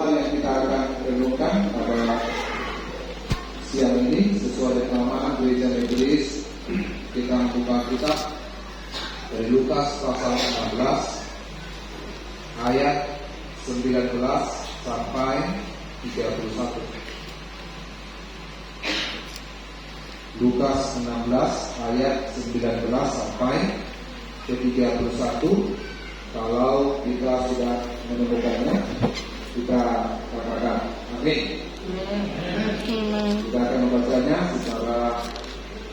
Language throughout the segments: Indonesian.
hal yang kita akan renungkan pada siang ini sesuai dengan amanah Gereja Metodis. Kita membuka kitab dari Lukas pasal 16 ayat 19 sampai 31. Lukas 16 ayat 19 sampai ke 31. Kalau kita sudah menemukannya, kita katakan amin. Kita akan membacanya secara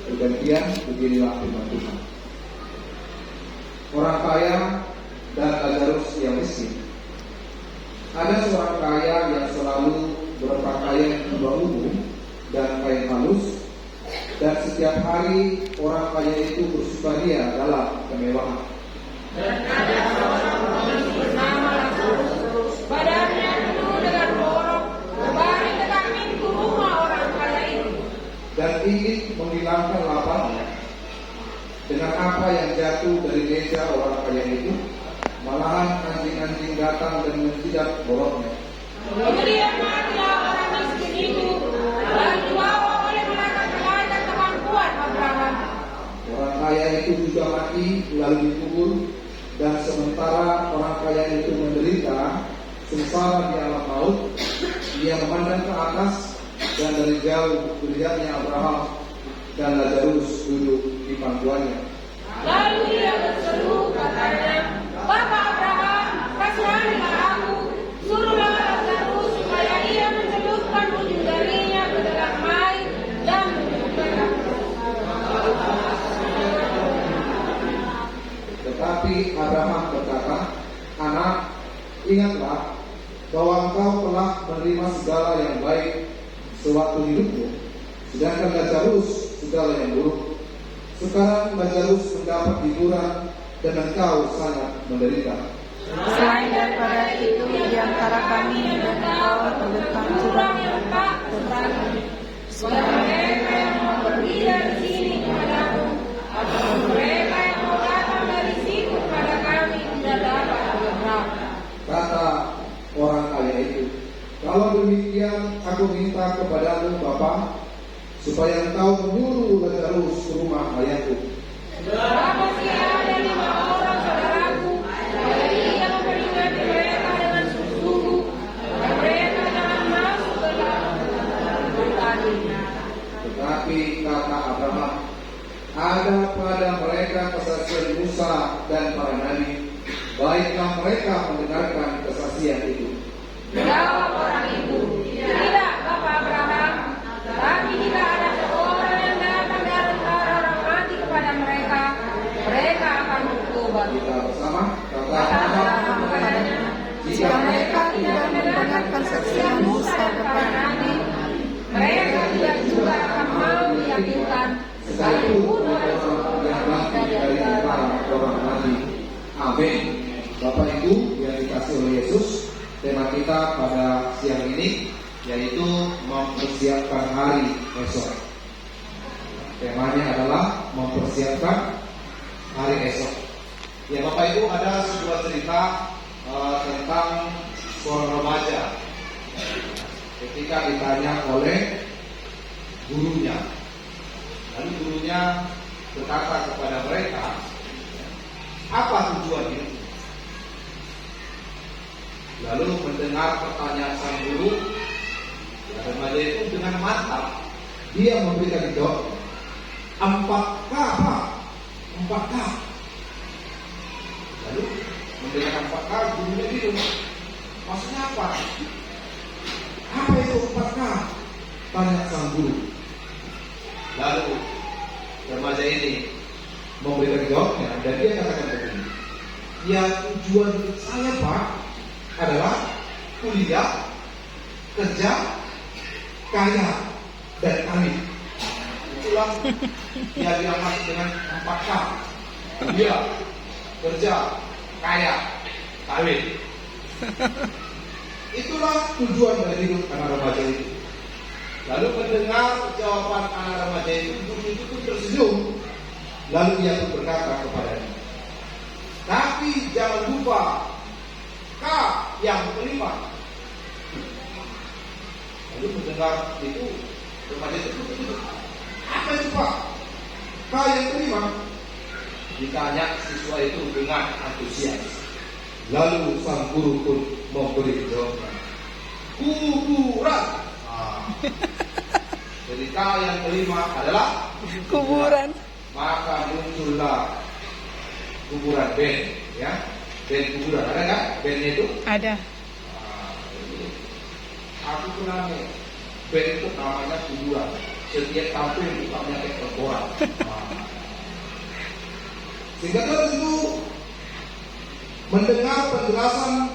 bergantian. Beginilah firman Tuhan. Orang kaya dan Lazarus yang miskin. Ada seorang kaya yang selalu berpakaian ungu dan kain halus, dan setiap hari orang kaya itu bersukaria dalam kemewahan. Dan ada seorang pengemis bernama Lazarus, badannya penuh dengan borok, berbaring dekat pintu rumah orang kaya itu, dan ingin menghilangkan laparnya. Dengan apa yang jatuh dari meja orang kaya itu, malahan anjing-anjing datang dan menjilat boroknya. Kemudian matilah orang miskin itu, dan dibawa oleh malaikat kemampuan Abraham. Orang kaya itu juga mati lalu dikubur, dan sementara orang kaya itu menderita sengsara di alam maut, ia memandang ke atas, dan dari jauh melihatnya Abraham dan Lazarus duduk di pangkuannya. Lalu ia berseru, katanya, Bapa Abraham, kasihanilah aku, suruhlah Lazarus supaya ia mencelupkan ujung jarinya ke dalam air dan menyembuhkan aku. Tetapi Abraham berkata, Anak, ingatlah bahwa engkau telah menerima segala yang baik sewaktu hidupmu, sedangkan Lazarus segala yang buruk. Sekarang Lazarus mendapat hiburan dan engkau sangat menderita. Selain daripada itu, di antara kami dan engkau terletak jurang yang tak terbagi. Supaya mereka yang mau pergi dari sini kepadamu, atau mereka yang mau datang dari situ kepada kami tidak dapat bergerak. Kata orang kaya itu, kalau demikian aku minta kepadamu Bapa, supaya engkau menyuruh Lazarus ke rumah ayahku. Sebab masih ada 5 orang saudaraku, supaya ia memperingati mereka dengan sungguh-sungguh, agar mereka jangan masuk ke dalam tadi. Tetapi kata Abraham, ada pada mereka kesaksian Musa dan para nabi, baiklah mereka mendengarkan kesaksian itu. Jawab orang itu, tidak Bapak Abraham, tapi jika ada seorang yang datang dari antara orang mati kepada mereka, mereka akan bertobat. Kita bersama Kata kata Abraham kepadanya, Jika mereka tidak mendengarkan kesaksian Musa para kepada nabi, mereka tidak juga akan mau diyakinkan sekalipun ada seorang yang mati dari antara orang mati. Amin. Bapak Ibu yang dikasih oleh Yesus, tema kita pada siang ini yaitu mempersiapkan hari esok. Temanya adalah mempersiapkan hari esok. Ya Bapak Ibu, ada sebuah cerita tentang seorang remaja ketika ditanya oleh gurunya. Lalu gurunya berkata kepada mereka, apa tujuan hidup? Lalu mendengar pertanyaan sang guru, remaja itu dengan mantap dia memberikan jawab, 4K Pak, 4K. Lalu mendengar 4K, gurunya bingung, maksudnya apa? Apa itu 4K? Tanya sang guru. Lalu remaja ini memberikan jawabnya, dan dia katakan begini, ya tujuan hidup saya Pak adalah kuliah, kerja, kaya, dan kawin. Itulah yang dimaksud dengan 4K. Kuliah, kerja, kaya, kawin. Itulah tujuan dari hidup anak remaja itu. Lalu mendengar jawaban anak remaja itu, guru itu pun tersenyum. Lalu ia pun berkata kepadanya, tapi jangan lupa K yang kelima. Lalu mendengar itu, remaja itu begitu. Apa itu Pak? Kau yang terima? Ditanya siswa itu dengan antusias. Lalu sang guru pun memberi jawaban. Kuburan. Jadi kau yang terima adalah Kuburan. Maka muncullah kuburan band, ya, band kuburan. Ada nggak bandnya itu? Ada. Aku kenal nih, band itu namanya kuburan. Setiap tampil bukannya kayak tengkorak. Sehingga itu mendengar penjelasan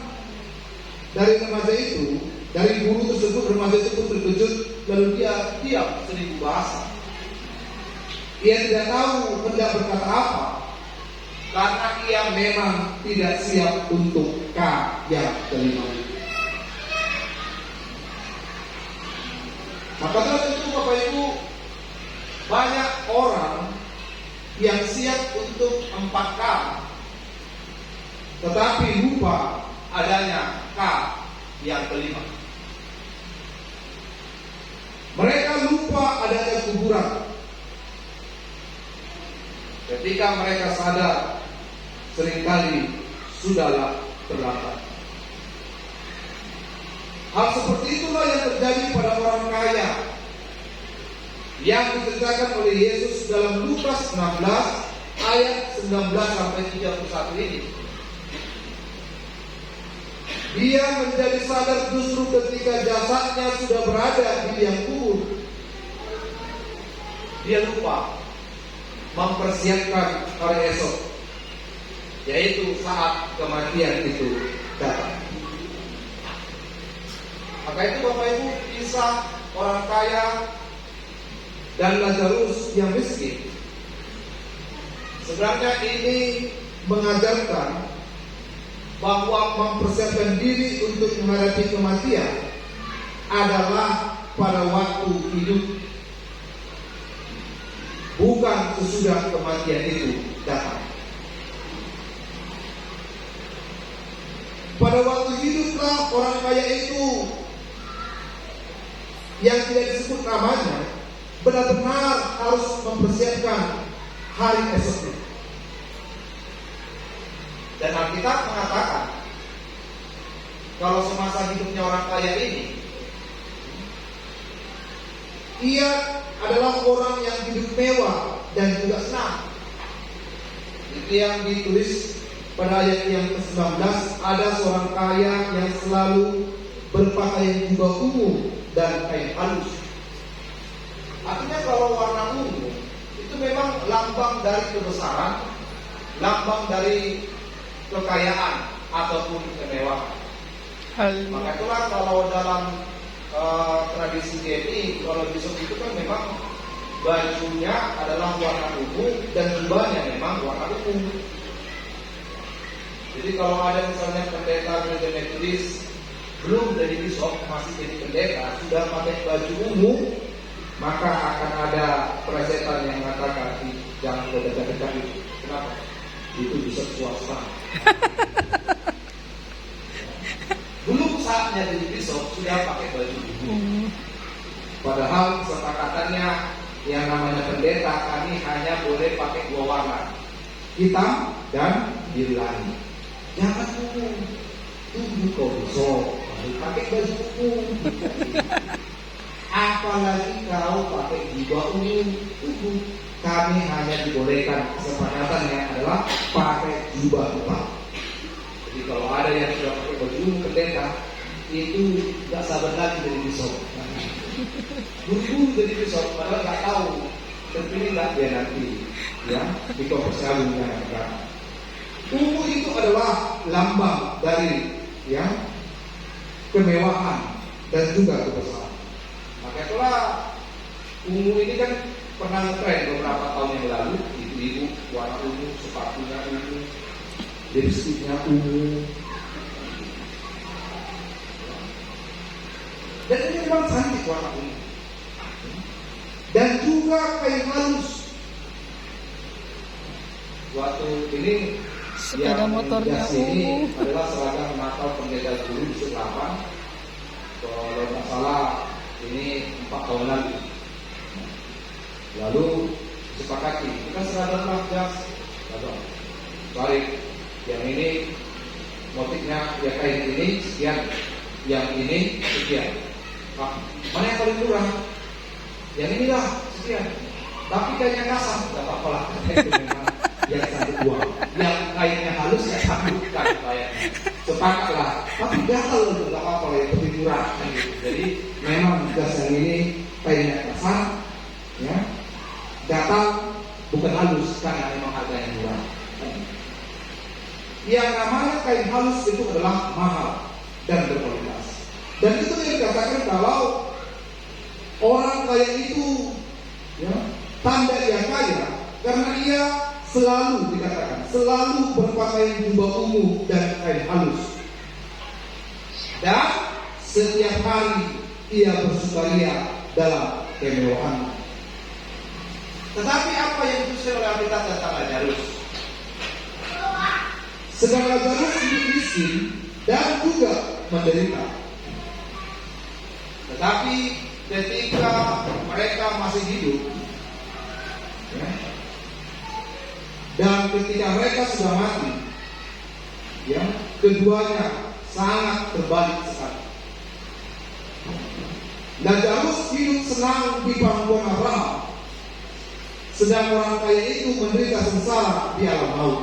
dari remaja itu, dari guru tersebut, remaja itu pun terkejut, lalu dia diam seribu bahasa. Ia tidak tahu hendak berkata apa, karena ia memang tidak siap untuk K yang kelima. Maka dari itu Bapak Ibu, banyak orang yang siap untuk 4K, tetapi lupa adanya K yang kelima. Mereka lupa adanya kuburan. Ketika mereka sadar, seringkali sudahlah terlambat. Hal seperti itulah yang terjadi pada orang kaya yang diceritakan oleh Yesus dalam Lukas 16 ayat 19 sampai 31 ini. Dia menjadi sadar justru ketika jasadnya sudah berada di liang kubur. Dia lupa mempersiapkan hari esok, yaitu saat kematian itu datang. Maka itu Bapak Ibu, kisah orang kaya dan Lazarus yang miskin, sebenarnya ini mengajarkan bahwa mempersiapkan diri untuk menghadapi kematian adalah pada waktu hidup, bukan sesudah kematian itu datang. Pada waktu hiduplah orang kaya itu yang tidak disebut namanya benar-benar harus mempersiapkan hari esoknya. Dan Alkitab mengatakan kalau semasa hidupnya orang kaya ini, ia adalah orang yang hidup mewah dan juga senang. Itu yang ditulis pada ayat yang ke-19. Ada seorang kaya yang selalu berpakaian jubah ungu dan kain halus. Artinya kalau warna ungu itu memang lambang dari kebesaran, lambang dari kekayaan ataupun kemewahan. Maka itulah kalau dalam tradisi GMI, kalau besok itu kan memang bajunya adalah warna ungu dan jubahnya memang warna ungu. Jadi kalau ada misalnya pendeta gereja Metodis belum jadi bisop, masih jadi pendeta, sudah pakai baju ungu, maka akan ada presetan yang mengatakan jangan berdekat-dekat itu. Kenapa? Itu bisa swasta. Belum saatnya jadi bisop sudah pakai baju ungu. Padahal kesepakatannya yang namanya pendeta, kami hanya boleh pakai dua warna, hitam dan biru langit. Jangan ungu. Tunggu kau besok pakai baju ungu. Apalagi kau pakai jubah ungu. Kami hanya dibolehkan, kesepakatannya adalah pakai jubah hitam. Jadi kalau ada yang sudah pakai baju ungu pendeta, itu gak sabar lagi jadi besok. Buru-buru jadi besok, padahal gak tahu terpilih gak dia nanti, ya, di kompersawinnya. Ungu itu adalah lambang dari, ya, kemewahan dan juga kebesaran. Maka itulah ungu ini kan pernah ngetren beberapa tahun yang lalu. Ibu-ibu warna ungu, sepatunya ungu, lipstiknya ungu. Dan ini memang cantik warna ungu. Dan juga kain halus. Waktu ini sepeda motornya ini adalah seragam Natal pendeta guru di Selapan. Kalau nggak salah ini 4 tahun lagi. Lalu disepakati, kita serahkanlah jas, balik. Yang ini motifnya ya kain ini sekian, yang ini sekian. Mana yang paling kurang? Yang ini lah sekian. Tapi kainnya kasar, nggak apa-apa lah. Yang satu uang, yang kainnya halus ya sambutkan kayaknya. Sepakatlah. Tapi gatal itu nggak apa-apa lah, yang lebih murah. Gitu. Jadi memang jas yang ini kainnya kasar, ya. Gatal bukan halus karena memang harganya murah. Yang namanya kain halus itu adalah mahal dan berkualitas. Dan itu yang dikatakan kalau orang kaya itu, ya, tanda dia kaya karena ia selalu dikatakan selalu berpakaian jubah ungu dan kain halus. Dan setiap hari ia bersukaria dalam kemewahan. Tetapi apa yang dituliskan oleh Alkitab tentang Lazarus? Sedang Lazarus hidup miskin dan juga menderita. Tetapi ketika mereka masih hidup, ya, dan ketika mereka sudah mati, ya, keduanya sangat berbalik sekali. Lazarus hidup senang di pangkuan Abraham, sedang orang kaya itu menderita sengsara di alam maut.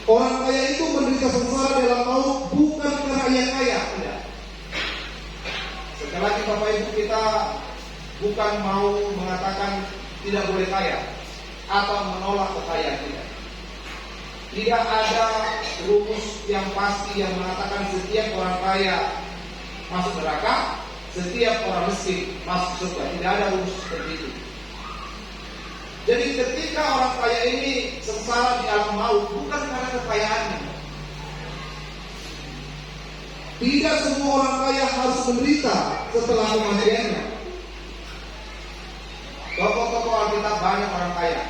Orang kaya itu menderita sengsara di alam maut bukan karena ia kaya, tidak. Sekali lagi Bapak Ibu, kita bukan mau mengatakan tidak boleh kaya atau menolak kekayaan, tidak. Tidak ada rumus yang pasti yang mengatakan setiap orang kaya masuk neraka, setiap orang miskin masuk surga. Tidak ada rumus seperti itu. Jadi ketika orang kaya ini sengsara di alam maut bukan karena kekayaannya. Tidak semua orang kaya harus menderita setelah kematiannya. Tokoh-tokoh Alkitab banyak orang kaya,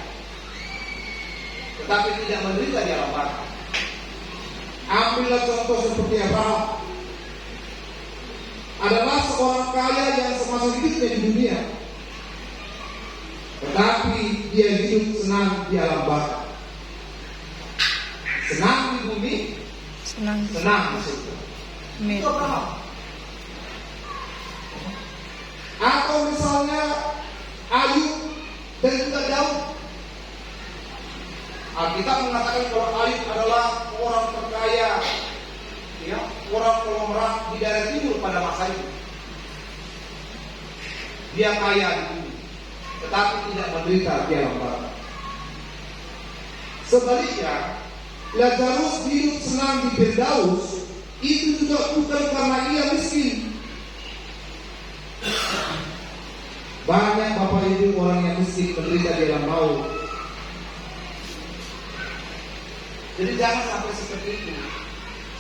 tetapi tidak menderita di alam baka. Ambillah contoh seperti Abraham. Adalah seorang kaya yang semasa hidupnya di dunia, tetapi dia hidup senang di alam baka. Senang di bumi, senang di surga. Itu Abraham. Atau misalnya Ayub dan juga Daud. Alkitab mengatakan kalau Ayub adalah orang terkaya, ya, orang konglomerat di daerah timur pada masa itu. Dia kaya di bumi, tetapi tidak menderita di alam baka. Sebaliknya, Lazarus hidup senang di Firdaus, itu juga bukan karena ia miskin. Banyak Bapak Ibu orang yang miskin menderita di alam maut. Jadi jangan sampai seperti itu.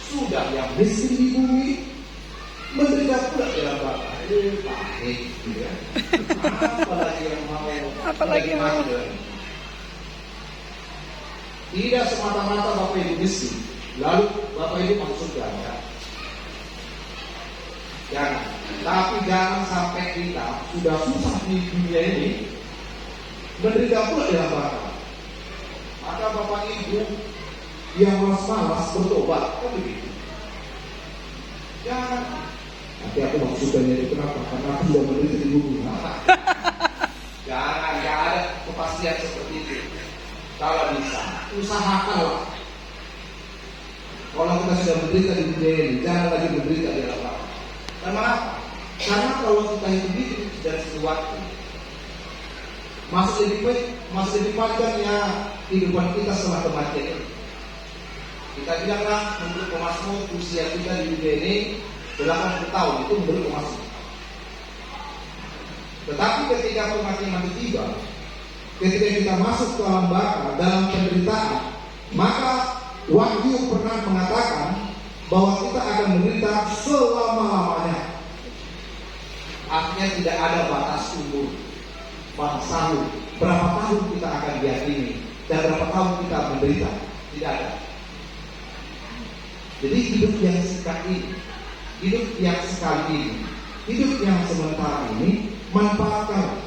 Sudah yang miskin di bumi menderita pula di alam baka. Pahit, ya. Apalagi yang mau. Tidak semata-mata Bapak Ibu miskin lalu Bapak Ibu masuk surga, ya. Jangan. Tapi jangan sampai kita sudah susah di dunia ini menderita pula di alam baka. Maka Bapak Ibu yang malas-malas bertobat, kan begitu. Jangan. Nanti aku maksudnya itu kenapa? Karena aku sudah menderita di bumi. Jangan ada kepastian seperti itu. Kalau bisa, usahakanlah. Kalau kita sudah menderita di dunia ini, jangan lagi menderita di alam baka. Karena Karena kalau kita hidup dari sesuatu, masih lebih panjangnya kehidupan kita setelah kematian. Kita bilanglah menurut Mazmur usia kita di dunia ini 80 tahun, itu menurut Mazmur. Tetapi ketika kematian nanti tiba, ketika kita masuk ke alam baka dalam penderitaan, maka Wahyu pernah mengatakan bahwa kita akan menderita selama-lamanya. Artinya tidak ada batas umur, batas tahun, berapa tahun kita akan diyakini dan berapa tahun kita menderita, tidak ada. Jadi hidup yang singkat ini hidup yang sekali ini, hidup yang sementara ini, manfaatkan.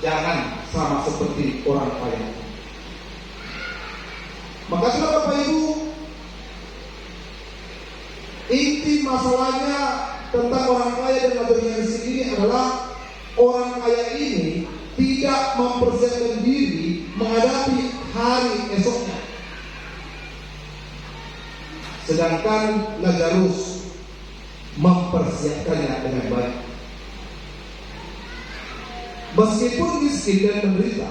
Jangan sama seperti orang kaya. Maka sudah Bapak Ibu, inti masalahnya tentang orang kaya dan Lazarus miskin ini adalah orang kaya ini tidak mempersiapkan diri menghadapi hari esoknya. Sedangkan Lazarus mempersiapkannya dengan baik. Meskipun miskin dan menderita,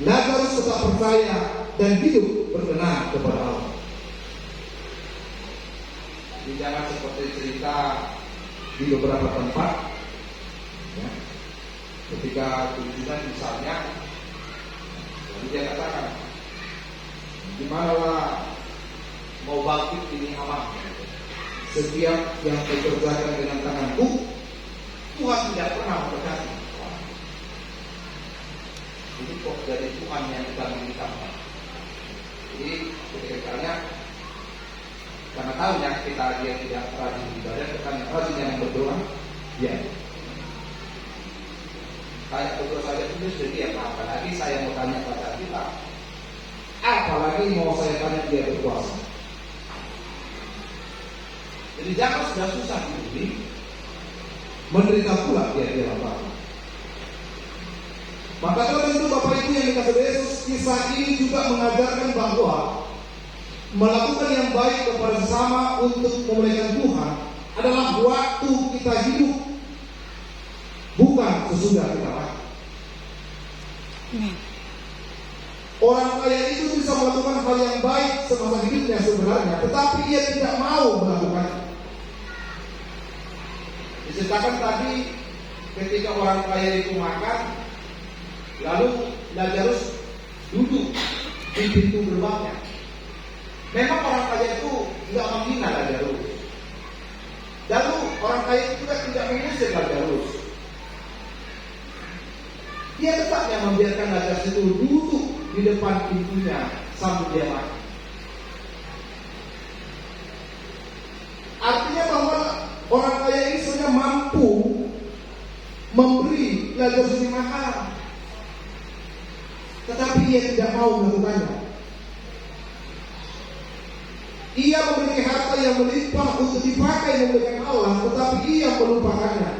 Lazarus tetap percaya dan hidup berkenan kepada Allah. Jadi jangan seperti cerita di beberapa tempat, ya, ketika kunjungan misalnya, lalu dia katakan, gimana lah mau bangkit ini aman. Setiap yang dikerjakan dengan tanganku, Tuhan tidak pernah memberkati. Ini kok dari Tuhan yang kita minta. Jadi ketika karena tahunya kita dia tidak rajin ibadah, bukan rajin yang berdoa, ya. Kayak betul saja itu sudah dia, apalagi saya mau tanya pada kita, apalagi mau saya tanya dia berkuasa. Jadi jangan sudah susah ini, menderita pula dia lapar. Maka tentu Bapak Ibu yang dikasih Yesus, kisah ini juga mengajarkan bahwa melakukan yang baik kepada sesama untuk memuliakan Tuhan adalah waktu kita hidup, bukan sesudah kita mati. Orang kaya itu bisa melakukan hal yang baik semasa hidupnya sebenarnya, tetapi ia tidak mau melakukannya. Diceritakan tadi ketika orang kaya itu makan, lalu Lazarus duduk di pintu gerbangnya. Memang orang kaya itu tidak menghina Lazarus. Lalu orang kaya itu juga tidak mengusir Lazarus. Dia tetapnya membiarkan Lazarus itu duduk di depan pintunya sambil dia makan. Artinya bahwa orang kaya ini sebenarnya mampu memberi Lazarus ini makan, tetapi ia tidak mau melakukannya. Ia memiliki harta yang melimpah untuk dipakai memuliakan Allah, tetapi ia melupakannya.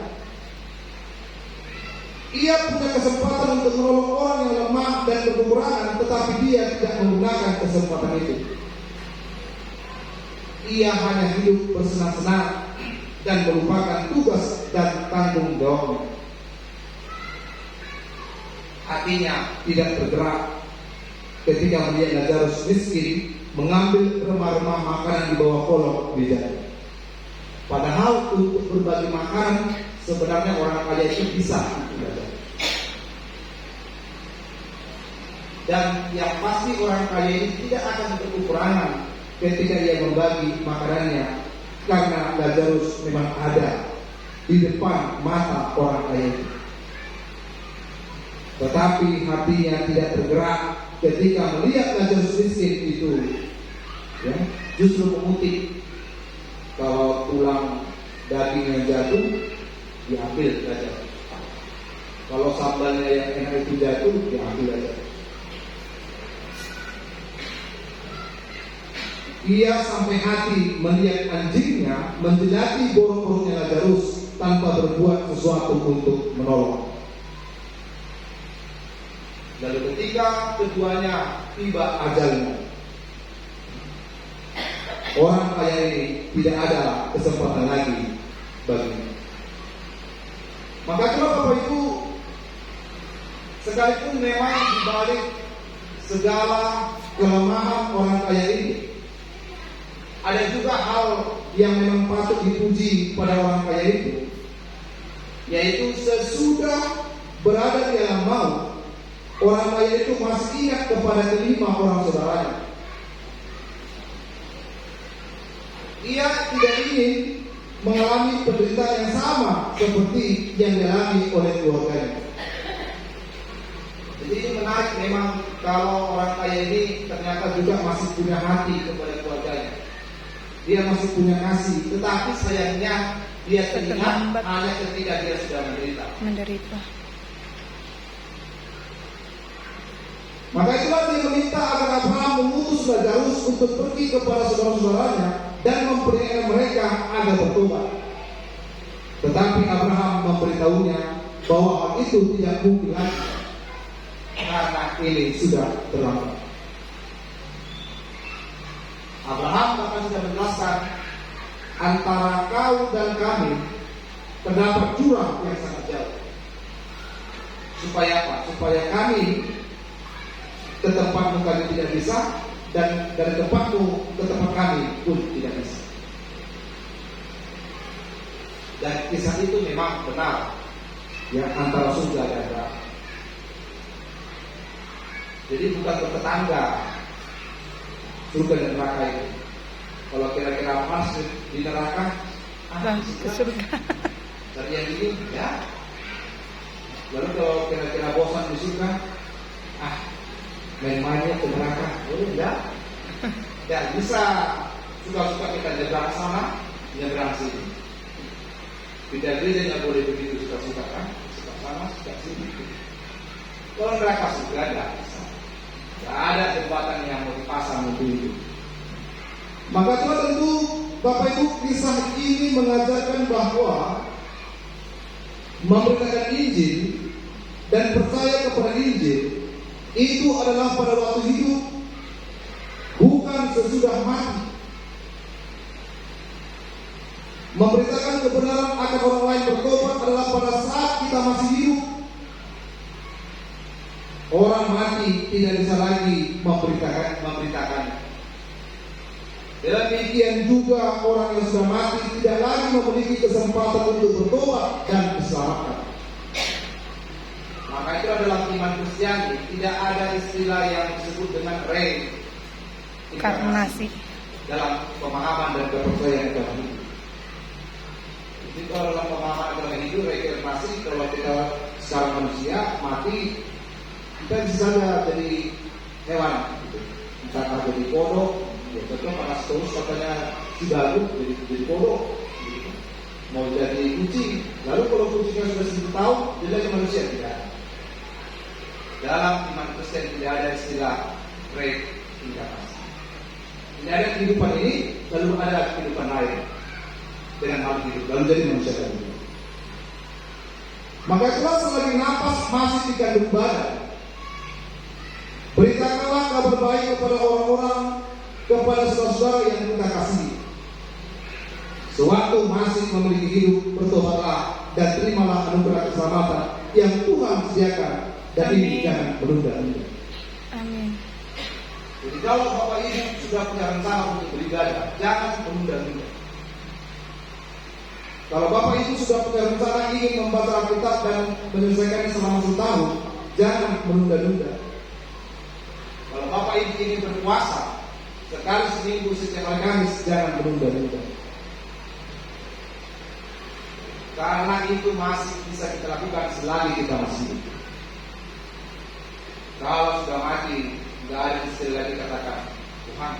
Ia punya kesempatan untuk menolong orang yang lemah dan berkekurangan, tetapi dia tidak menggunakan kesempatan itu. Ia hanya hidup bersenang-senang dan melupakan tugas dan tanggung jawabnya. Hatinya tidak bergerak ketika melihat Lazarus miskin mengambil remah-remah makanan di bawah kolong mejanya. Padahal untuk berbagi makanan sebenarnya orang kaya itu bisa. Dan yang pasti orang kaya ini tidak akan berkekurangan ketika dia membagi makanannya, karena Lazarus memang ada di depan mata orang kaya itu. Tetapi hatinya tidak bergerak ketika melihat Lazarus miskin itu, ya, justru mengutip. Kalau tulang daging yang jatuh, diambil saja. Kalau sambalnya yang enak itu jatuh, diambil saja. Ia sampai hati melihat anjingnya menjelati borok-boroknya Lazarus tanpa berbuat sesuatu untuk menolong. Lalu ketika keduanya tiba ajalnya, orang kaya ini tidak ada kesempatan lagi baginya. Maka kalau Bapak Ibu, sekalipun memang dibalik segala kelemahan orang kaya ini, ada juga hal yang memang patut dipuji pada orang kaya itu, yaitu sesudah berada di alam maut, orang kaya itu masih ingat kepada kelima orang saudaranya. Ia tidak ingin mengalami penderitaan yang sama seperti yang dialami oleh keluarganya. Jadi ini menarik memang kalau orang kaya ini ternyata juga masih punya hati kepada keluarganya. dia masih punya kasih, tetapi sayangnya dia teringat Terlambat. hanya ketika dia sudah menderita. Maka itulah dia meminta agar Abraham mengutus Lazarus untuk pergi kepada saudara-saudaranya dan memperingatkan mereka agar bertobat. Tetapi Abraham memberitahunya bahwa hal itu tidak mungkin lagi karena ini sudah terlambat. Abraham bahkan sudah menjelaskan, antara kau dan kami terdapat jurang yang sangat jauh. Supaya apa? Supaya kami ke tempatmu kami tidak bisa, dan dari tempatmu ke tempat kami pun tidak bisa. Dan kisah itu memang benar, ya, antara surga dan neraka. Jadi bukan bertetangga surga dan neraka itu. Kalau kira-kira pas di neraka, Ke surga. dari yang ini, ya. Lalu kalau kira-kira bosan di surga, main-mainnya ke neraka, enggak. Ya bisa suka-suka kita nyebrang sana, nyebrang sini. Tidak nggak boleh begitu suka-suka kan, suka sana, suka sini. Kalau neraka surga nggak bisa. Nggak ada jembatan yang mau dipasang untuk itu. Maka tentu Bapak Ibu, kisah ini mengajarkan bahwa memberitakan Injil dan percaya kepada Injil itu adalah pada waktu hidup, bukan sesudah mati. Memberitakan kebenaran akan orang lain bertobat adalah pada saat kita masih hidup. Orang mati tidak bisa lagi memberitakan. Dan demikian juga orang yang sudah mati tidak lagi memiliki kesempatan untuk bertobat dan diselamatkan. Maka itu adalah iman Kristiani. Tidak ada istilah yang disebut dengan reinkarnasi dalam pemahaman dan kepercayaan agama Hindu. Jadi kalau dalam pemahaman agama Hindu, reinkarnasi kalau kita secara manusia mati, kita bisa saja jadi hewan, gitu. Entah jadi kodok, ya contoh panas terus katanya si baru jadi kodok, gitu. Mau jadi kucing, lalu kalau kucingnya sudah 1.000 tahun, dia jadi manusia, tidak. Dalam iman Kristen tidak ada istilah reinkarnasi. Tidak ada kehidupan ini, lalu ada kehidupan lain dengan hal hidup, lalu jadi manusia lagi. Maka itulah selagi nafas masih dikandung badan, beritakanlah kabar baik kepada orang-orang, kepada saudara-saudara yang kita kasihi. Sewaktu masih memiliki hidup, bertobatlah dan terimalah anugerah keselamatan yang Tuhan sediakan, dan ini jangan menunda-nunda. Amin. Jadi kalau Bapak Ibu sudah punya rencana untuk beribadah, jangan menunda-nunda. Kalau Bapak Ibu sudah punya rencana ingin membaca Alkitab dan menyelesaikannya selama 1 tahun, jangan menunda-nunda. Kalau Bapak Ibu ingin berpuasa sekali seminggu setiap hari Kamis, jangan menunda-nunda. Karena itu masih bisa kita lakukan selagi kita masih hidup. Kalau sudah mati, nggak ada istilah lagi katakan, Tuhan,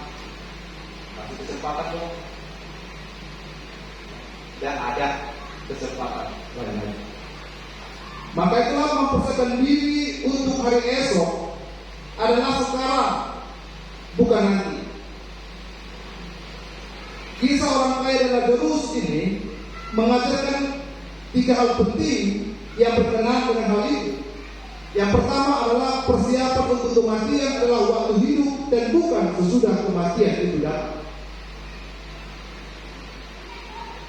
kasih kesempatan dong. Dan ada kesempatan lain. Maka itulah mempersiapkan diri untuk hari esok adalah sekarang, bukan nanti. Kisah orang kaya dan Lazarus ini mengajarkan 3 hal penting yang berkenaan dengan hal itu. Yang pertama adalah persiapan untuk kematian adalah waktu hidup dan bukan sesudah kematian itu datang.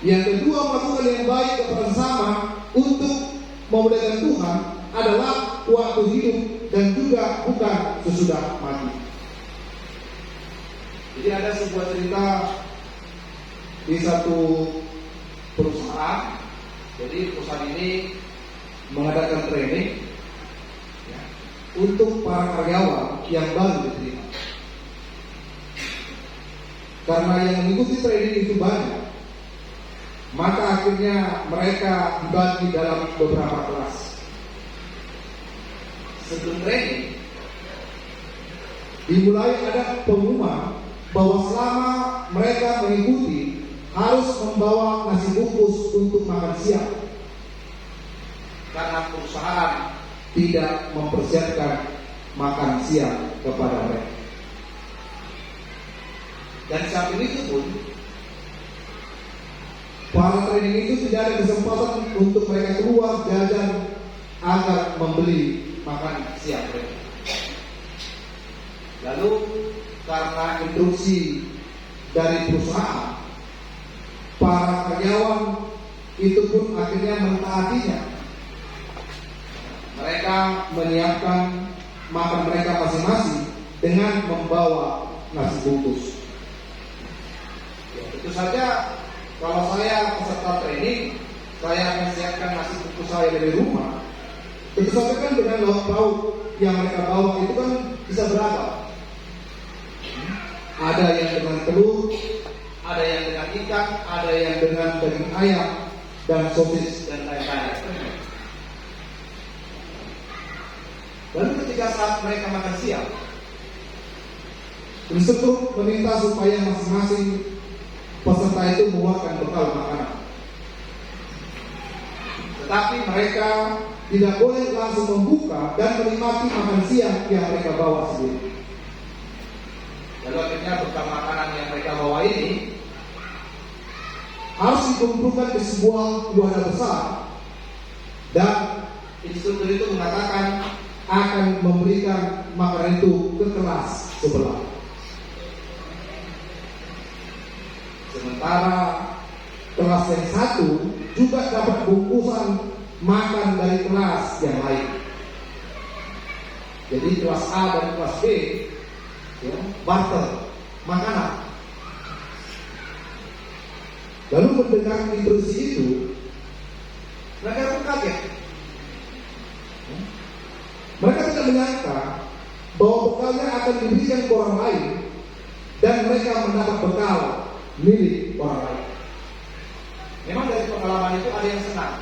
Yang kedua, melakukan yang baik kepada sesama untuk memuliakan Tuhan adalah waktu hidup dan juga bukan sesudah mati. Jadi ada sebuah cerita di satu perusahaan. Jadi perusahaan ini mengadakan training untuk para karyawan yang baru diterima. Karena yang mengikuti training itu banyak, maka akhirnya mereka dibagi dalam beberapa kelas. Sebelum training dimulai ada pengumuman bahwa selama mereka mengikuti harus membawa nasi bungkus untuk makan siang, karena perusahaan tidak mempersiapkan makan siang kepada mereka. Dan saat itu pun para training itu tidak ada kesempatan untuk mereka keluar jajan agar membeli makan siang mereka. Lalu karena instruksi dari perusahaan, para karyawan itu pun akhirnya mentaatinya. Mereka menyiapkan makan mereka masing-masing dengan membawa nasi bungkus. Ya, tentu saja kalau saya peserta training, saya akan siapkan nasi bungkus saya dari rumah. Tentu saja kan dengan lauk-lauk yang mereka bawa itu kan bisa beragam. Ada yang dengan telur, ada yang dengan ikan, ada yang dengan daging ayam dan sosis dan lain-lain. Lalu ketika saat mereka makan siang, instruktur meminta supaya masing-masing peserta itu membawakan bekal makanan. Tetapi mereka tidak boleh langsung membuka dan menikmati makan siang yang mereka bawa sendiri. Lalu akhirnya bekal makanan yang mereka bawa ini harus dikumpulkan ke sebuah wadah besar, dan instruktur itu mengatakan akan memberikan makanan itu ke kelas sebelah. Sementara kelas yang satu juga dapat bungkusan makan dari kelas yang lain. Jadi kelas A dan kelas B ya, barter makanan. Lalu mendengar instruksi itu, mereka pun kaget. Mereka tidak menyangka bahwa bekalnya akan diberikan ke orang lain dan mereka mendapat bekal milik orang lain. Memang dari pengalaman itu ada yang senang.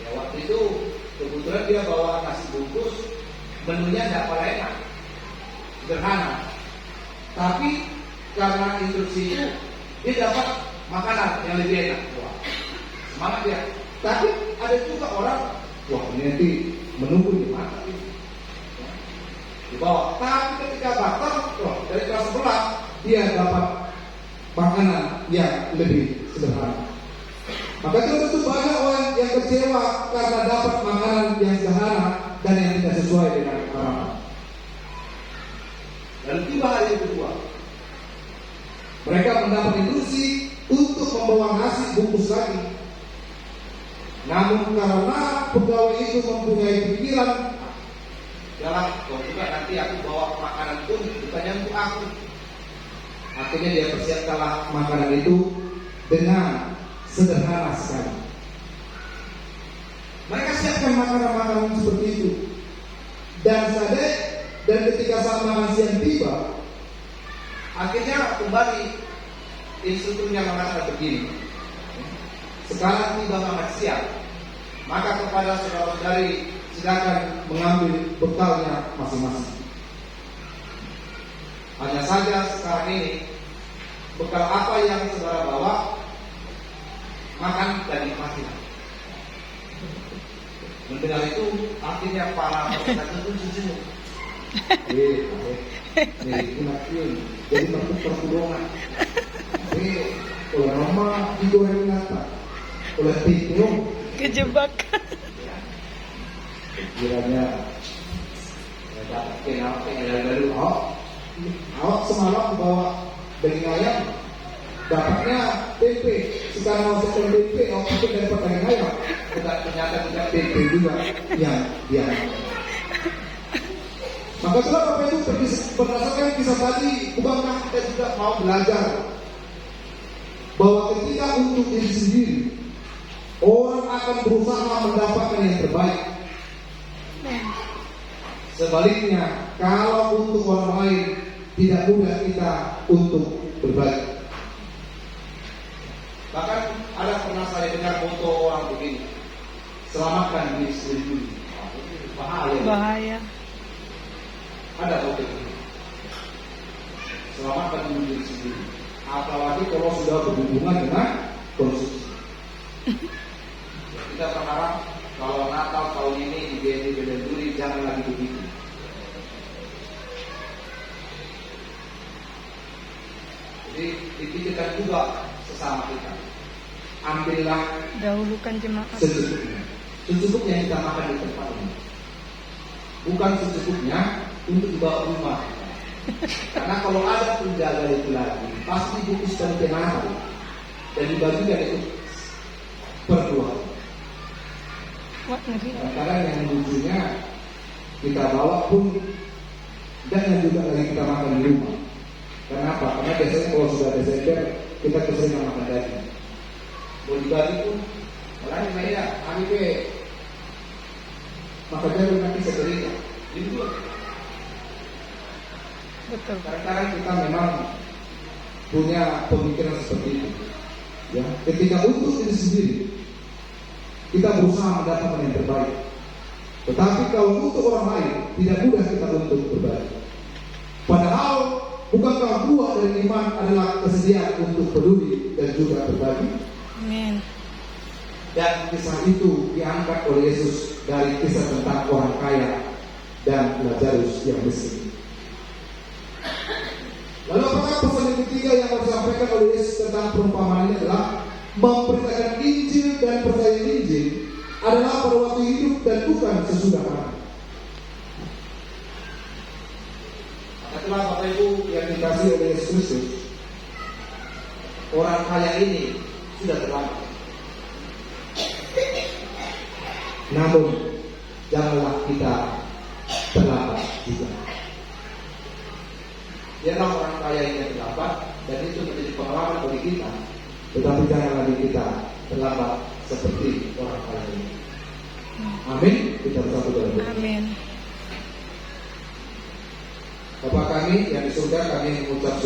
Ya, waktu itu kebetulan dia bawa nasi bungkus, menunya tidak pada enak, sederhana. Tapi karena instruksi itu dia dapat makanan yang lebih enak. Wah, semangat dia. Tapi ada juga orang, wah ini nanti menunggu di mana ini. Dibawa. Tapi ketika barter, wah dari kelas sebelah dia dapat makanan yang lebih sederhana. Maka itu banyak orang yang kecewa karena dapat makanan yang sederhana dan yang tidak sesuai dengan harapan. Lalu tiba hari kedua, mereka mendapat instruksi untuk membawa nasi bungkus lagi. Namun karena pegawai itu mempunyai pikiran, dalam juga nanti aku bawa makanan pun bukannya untuk aku. Akhirnya dia persiapkanlah makanan itu dengan sederhana sekali. Mereka siapkan makanan-makanan seperti itu. Dan ketika saat makan siang tiba, akhirnya kembali instrukturnya mengatakan begini, sekarang tiba makan siang, maka kepada saudara-saudari silakan mengambil bekalnya masing-masing. Hanya saja sekarang ini bekal apa yang saudara bawa, makan dan nikmati. Mendengar itu akhirnya para peserta itu senyum. Jadi masuk pertolongan. Oleh Roma digoreng nata, oleh Tito Kejebak. kiranya kenapa dari awak semalam bawa daging ayam, dapatnya tempe. Sekarang mau setel tempe, awak pikir dapat daging ayam, ternyata tidak tempe juga yang dia. Maka itulah Bapak Ibu berdasarkan kisah tadi, bukankah kita juga mau belajar bahwa ketika untuk diri sendiri, orang akan berusaha mendapatkan yang terbaik. Sebaliknya, kalau untuk orang lain, tidak mudah kita untuk berbagi. Bahkan ada pernah saya dengar foto orang begini, selamatkan diri sendiri. Bahaya. Bahaya. Ada foto ini. selamatkan diri sendiri. Apalagi kalau sudah berhubungan dengan konsumsi. Kita berharap kalau Natal tahun ini di BNI Bedenduri jangan lagi begitu. Jadi dipikirkan juga sesama kita. Ambillah Dahulukan jemaat. secukupnya. Secukupnya kita makan di tempat ini. Bukan secukupnya untuk dibawa rumah. Karena kalau ada penjaga itu lagi, pasti dibungkus dan kenal dan dibagikan itu per dua. Wah, ngeri. Kadang yang lucunya kita bawa pun dan juga lagi kita makan di rumah. Kenapa? Karena biasanya kalau sudah Desember kita keseringan makan daging. Mau dibagi pun, orang yang lain kami ke makan daging nanti sekeringnya. Ini dua. Betul. Kadang-kadang kita memang punya pemikiran seperti itu. Ya, ketika untuk diri sendiri kita berusaha mendapatkan yang terbaik. Tetapi kalau untuk orang lain tidak mudah kita untuk berbagi. Padahal bukankah buah dari iman adalah kesediaan untuk peduli dan juga berbagi? Amin. Dan kisah itu diangkat oleh Yesus dari kisah tentang orang kaya dan Lazarus yang miskin. Lalu apakah pesan yang ketiga yang harus disampaikan oleh Yesus tentang perumpamaan ini adalah memberitakan Injil dan percaya Injil adalah pada waktu hidup dan bukan sesudah mati. Itulah Bapak Ibu yang dikasihi oleh Yesus Kristus. Orang kaya ini sudah terlambat. Namun janganlah kita terlambat juga. Dialah orang kaya yang terlambat dan itu menjadi pengalaman bagi kita. Tetapi jangan lagi kita terlambat seperti orang kaya ini. Amin. Kita bersatu dalam doa. Amin. Bapa kami yang di surga, kami mengucap syukur.